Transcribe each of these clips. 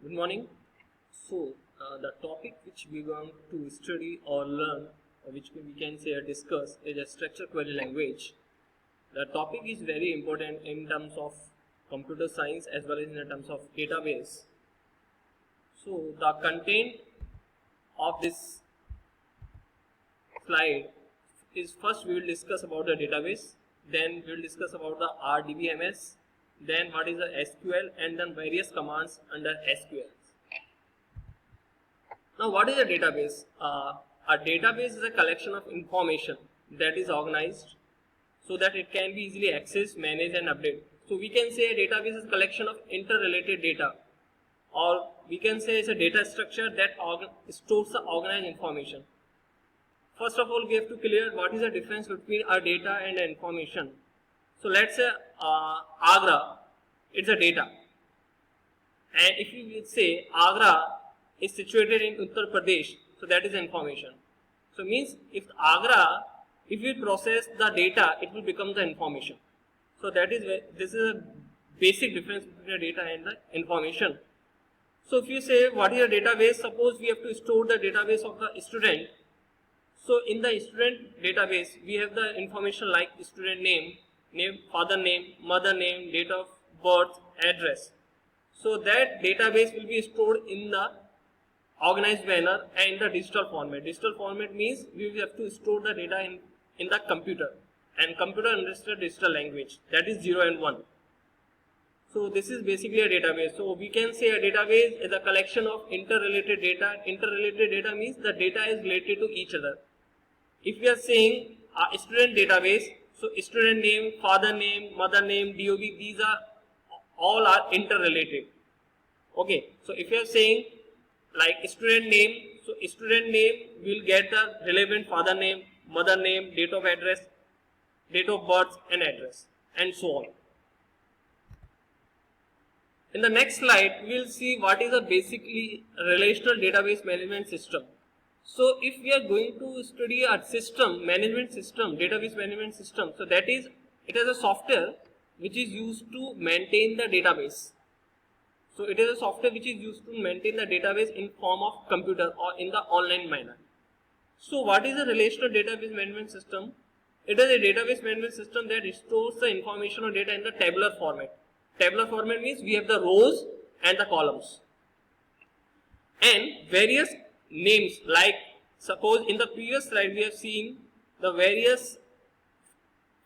Good morning. The topic which we're going to study or learn, or which we can say or discuss, is a structured query language. The topic is very important in terms of computer science as well as in terms of database. So, the content of this slide is first we will discuss about the database, then we will discuss about the RDBMS, then what is the SQL, and then various commands under SQL. Now, what is a database? A database is a collection of information that is organized so that it can be easily accessed, managed, and updated. So, we can say a database is a collection of interrelated data, or we can say it's a data structure that stores the organized information. First of all, we have to clear what is the difference between a data and an information. So, let's say Agra, it's a data, and if you say Agra is situated in Uttar Pradesh, so that is information. So means if Agra, if we process the data, it will become the information. So that is this is a basic difference between the data and the information. So if you say what is a database, suppose we have to store the database of the student. So in the student database, we have the information like student name, father name, mother name, date of birth, address. So that database will be stored in the organized manner and the digital format. Digital format means we will have to store the data in the computer, and computer understands digital language, that is 0 and 1. So this is basically a database. So we can say a database is a collection of interrelated data. Interrelated data means the data is related to each other. If we are saying a student database, so student name, father name, mother name, DOB, these are all interrelated. Okay, so if you are saying like student name, so student name will get the relevant father name, mother name, date of address, date of birth and address, and so on. In the next slide, we will see what is a basically relational database management system. So if we are going to study a system, management system, database management system, so that is, it is a software which is used to maintain the database. So it is a software which is used to maintain the database in form of computer or in the online manner. So what is a relational database management system? It is a database management system that stores the information or data in the tabular format. Tabular format means we have the rows and the columns. And various names, like suppose in the previous slide we have seen the various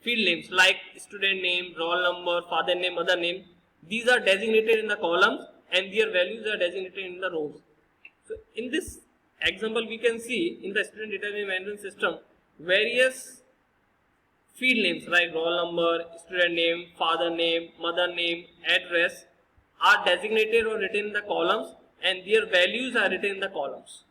field names like student name, roll number, father name, mother name. These are designated in the columns and their values are designated in the rows. So in this example, we can see in the student database management system various field names like roll number, student name, father name, mother name, address are designated or written in the columns and their values are written in the columns.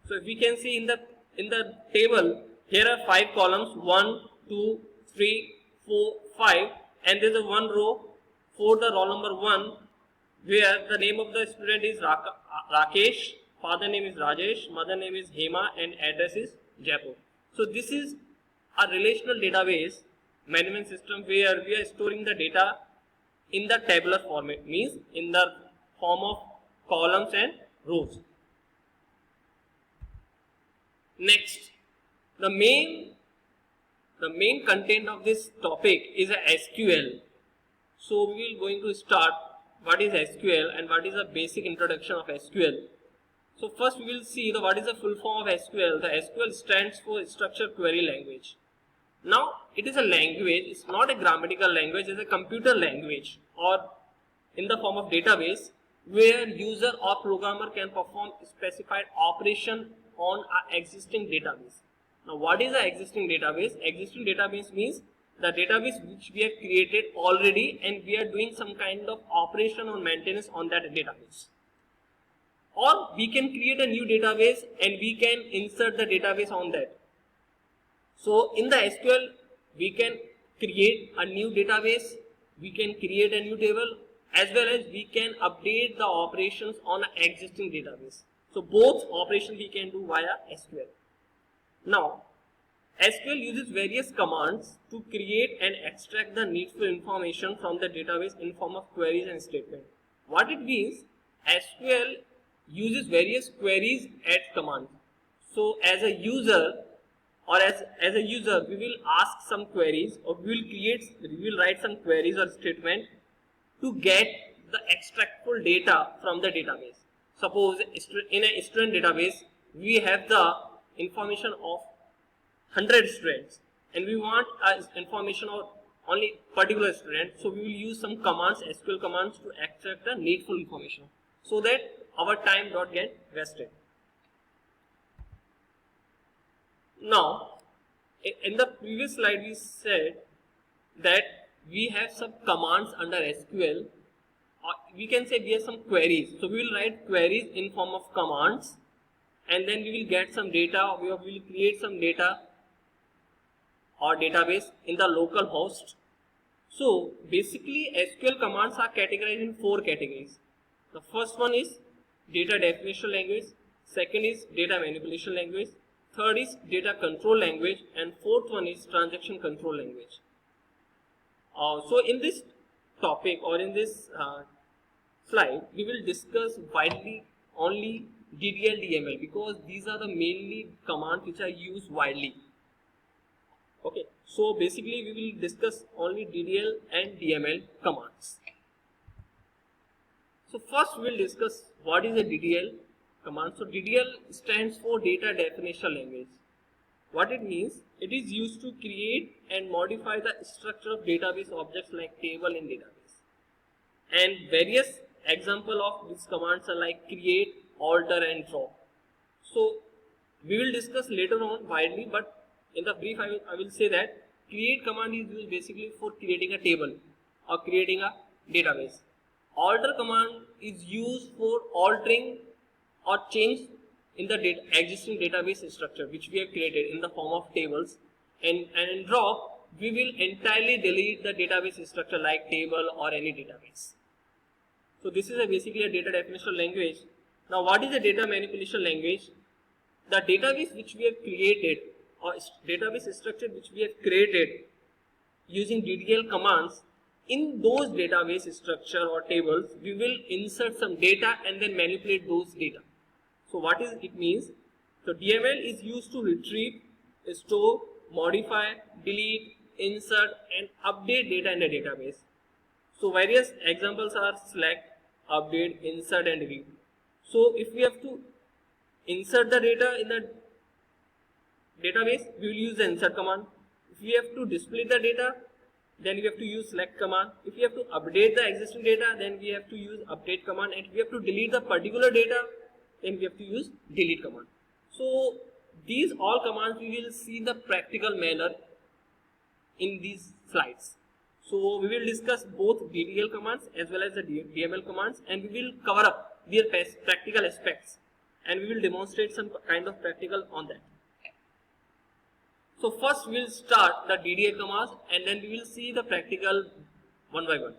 So if we can see in the table, here are 5 columns, 1, 2, 3, 4, 5, and there is a one row for the roll number 1, where the name of the student is Rakesh, father name is Rajesh, mother name is Hema, and address is Jaipur. So this is a relational database management system where we are storing the data in the tabular format, means in the form of columns and rows. Next, the main content of this topic is a SQL. So we will going to start what is SQL and what is the basic introduction of SQL. So first we will see what is the full form of SQL. The SQL stands for Structured Query Language. Now it is a language, it's not a grammatical language, it's a computer language or in the form of database where user or programmer can perform specified operation on an existing database. Now what is the existing database? Existing database means the database which we have created already and we are doing some kind of operation or maintenance on that database. Or we can create a new database and we can insert the database on that. So in the SQL, we can create a new database, we can create a new table, as well as we can update the operations on an existing database. So both operations we can do via SQL. Now, SQL uses various commands to create and extract the needful information from the database in form of queries and statements. What it means, SQL uses various queries at commands. So as a user as a user, we will ask some queries, or we will write some queries or statement to get the extractable data from the database. Suppose in a student database, we have the information of 100 students, and we want information of only particular student. So we will use some commands, SQL commands, to extract the needful information, so that our time don't get wasted. Now, in the previous slide we said that we have some commands under SQL, or we can say we have some queries. So we will write queries in form of commands, and then we will get some data, or we will create some data or database in the local host. So basically SQL commands are categorized in 4 categories. The first one is data definition language, second is data manipulation language, third is data control language, and fourth one is transaction control language. So in this topic, or in this slide, we will discuss widely only DDL, DML, because these are the mainly commands which are used widely. Okay, so basically we will discuss only DDL and DML commands. So first we will discuss what is a DDL command. So DDL stands for data definition language. What it means, it is used to create and modify the structure of database objects like table in database. And various example of these commands are like create, alter, and drop. So we will discuss later on widely, but in the brief I will say that create command is used basically for creating a table or creating a database. Alter command is used for altering or change in the existing database structure which we have created in the form of tables, and in drop we will entirely delete the database structure like table or any database. So this is basically a data definition language. Now what is a data manipulation language? The database which we have created, or database structure which we have created using DDL commands, in those database structure or tables we will insert some data and then manipulate those data. So what is it means? So DML is used to retrieve, store, modify, delete, insert, and update data in the database. So various examples are select, update, insert, and delete. So if we have to insert the data in the database, we will use the insert command. If we have to display the data, then we have to use select command. If we have to update the existing data, then we have to use update command. And if we have to delete the particular data, then we have to use delete command. So these all commands we will see the practical manner in these slides. So we will discuss both DDL commands as well as the DML commands, and we will cover up their practical aspects, and we will demonstrate some kind of practical on that. So first we will start the DDL commands, and then we will see the practical one by one.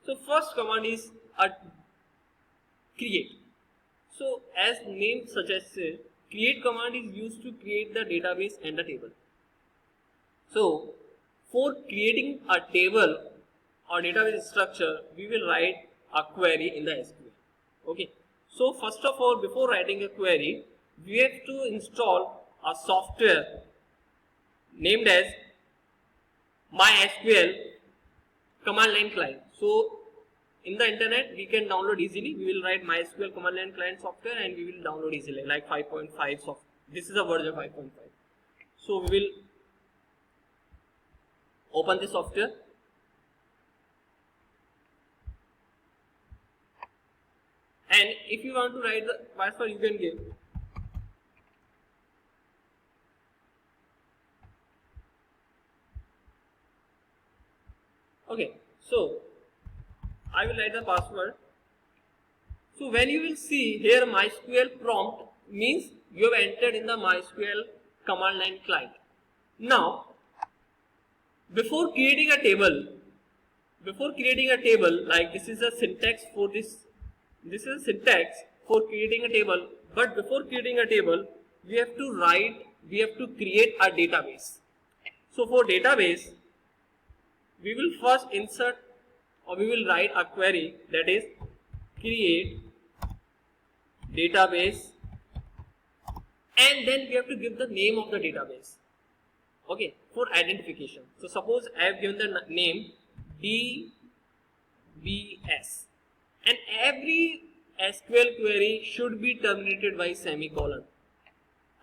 So first command is a create. So as name suggests, create command is used to create the database and the table. So for creating a table or database structure, we will write a query in the SQL. Okay. So first of all, before writing a query, we have to install a software named as MySQL command line client. So in the internet we can download easily. We will write MySQL command line client software and we will download easily, like 5.5 software. This is a version 5.5. So we will open the software. And if you want to write the password, you can give. Okay, so I will write the password. So when you will see here MySQL prompt means you have entered in the MySQL command line client. Now, before creating a table, like this is a syntax for this is a syntax for creating a table, but before creating a table, we have to create a database. So for database, we will first insert or we will write a query that is create database, and then we have to give the name of the database, okay, for identification. So suppose I have given the name DBS, and every SQL query should be terminated by semicolon,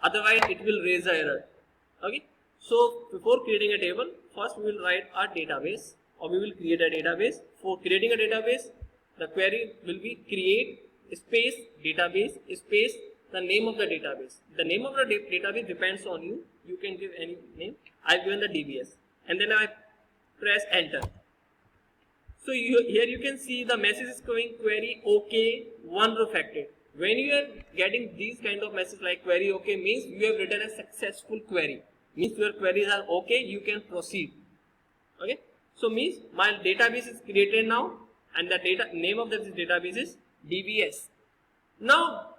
otherwise it will raise an error. Okay, so before creating a table, first we will write a database, or we will create a database. For creating a database, the query will be create space database space the name of the database. The name of the database depends on you. You can give any name. I've given the DBS, and then I press enter. So here you can see the message is coming query OK, one refactored. When you are getting these kind of message like query OK, means you have written a successful query. Means your queries are OK, you can proceed. Okay. So means my database is created now, and the name of this database is DBS. Now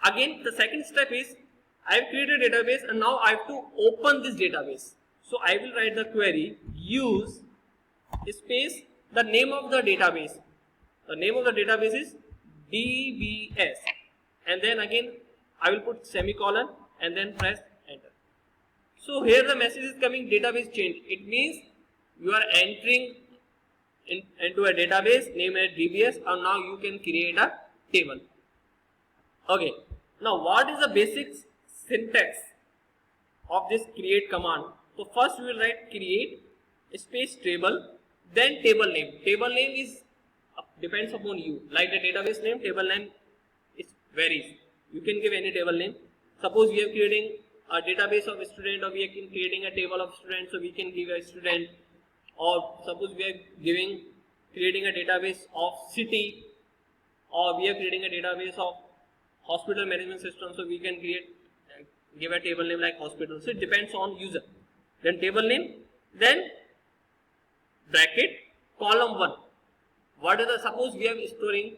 again the second step is I have created a database, and now I have to open this database. So I will write the query use space the name of the database. The name of the database is DBS, and then again I will put semicolon and then press enter. So here the message is coming database change. It means you are entering into a database named as DBS, and now you can create a table. Okay, now what is the basic syntax of this create command? So first we will write create space table, then table name. Table name is depends upon you, like the database name, table name it varies. You can give any table name. Suppose we are creating a database of a student, or we are creating a table of students, so we can give a student. Or suppose we are creating a database of city, or we are creating a database of hospital management system, so we can give a table name like hospital. So it depends on user. Then table name, then bracket column 1. What is the, suppose we are storing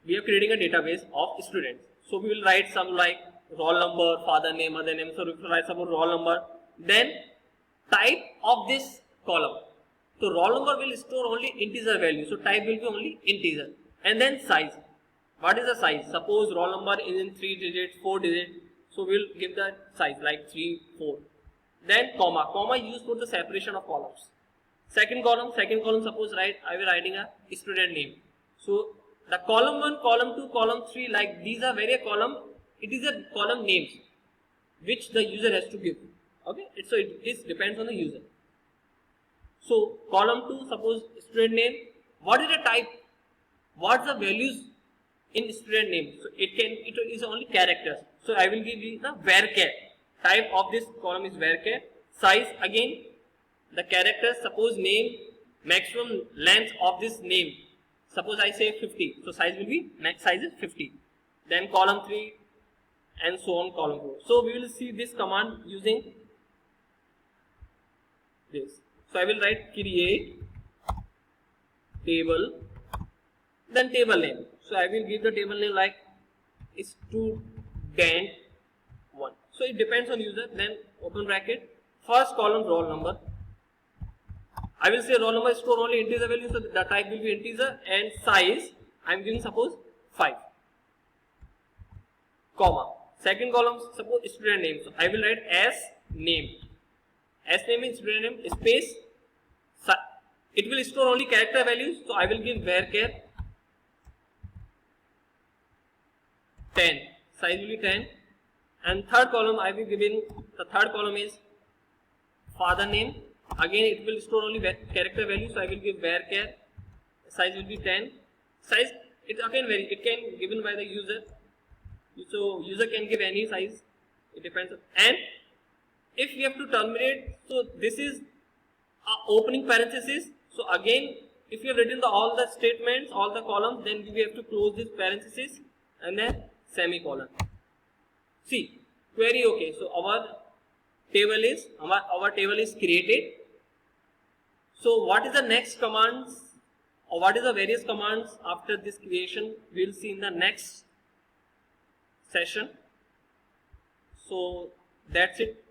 we are creating a database of students, so we will write some like roll number, father name, mother name. So we will write some roll number, then type of this column. So roll number will store only integer value, so type will be only integer, and then size. What is the size? Suppose roll number is in 3 digits, 4 digits, so we will give the size like 3, 4. Then comma used for the separation of columns. Second column, suppose I will writing a student name. So the column 1, column 2, column 3, like these are various column. It is a column names which the user has to give. Okay, so it depends on the user. So column 2, suppose student name. What is the type? What the values in student name? So it is only characters. So I will give you the varchar. Type of this column is varchar. Size again the characters. Suppose name, maximum length of this name. Suppose I say 50. So size will be max size is 50. Then column 3 and so on column 4. So we will see this command using this. So I will write create table, then table name. So I will give the table name like student 1. So it depends on user. Then open bracket, first column roll number. I will say roll number store only integer value, so the type will be integer, and size I am giving suppose 5. Comma. Second column suppose student name. So I will write as name. As name is student name space. It will store only character values, so I will give varchar 10. Size will be 10. And third column I will give in, the third column is father name. Again it will store only character value, so I will give varchar. Size will be 10. Size it again vary. It can given by the user. So user can give any size. It depends. And if we have to terminate, so this is opening parenthesis. So again, if you have written all the statements, all the columns, then we have to close this parenthesis and then semicolon. See, query okay. So our table is created. So what is the next commands, or what is the various commands after this creation? We will see in the next session. So that's it.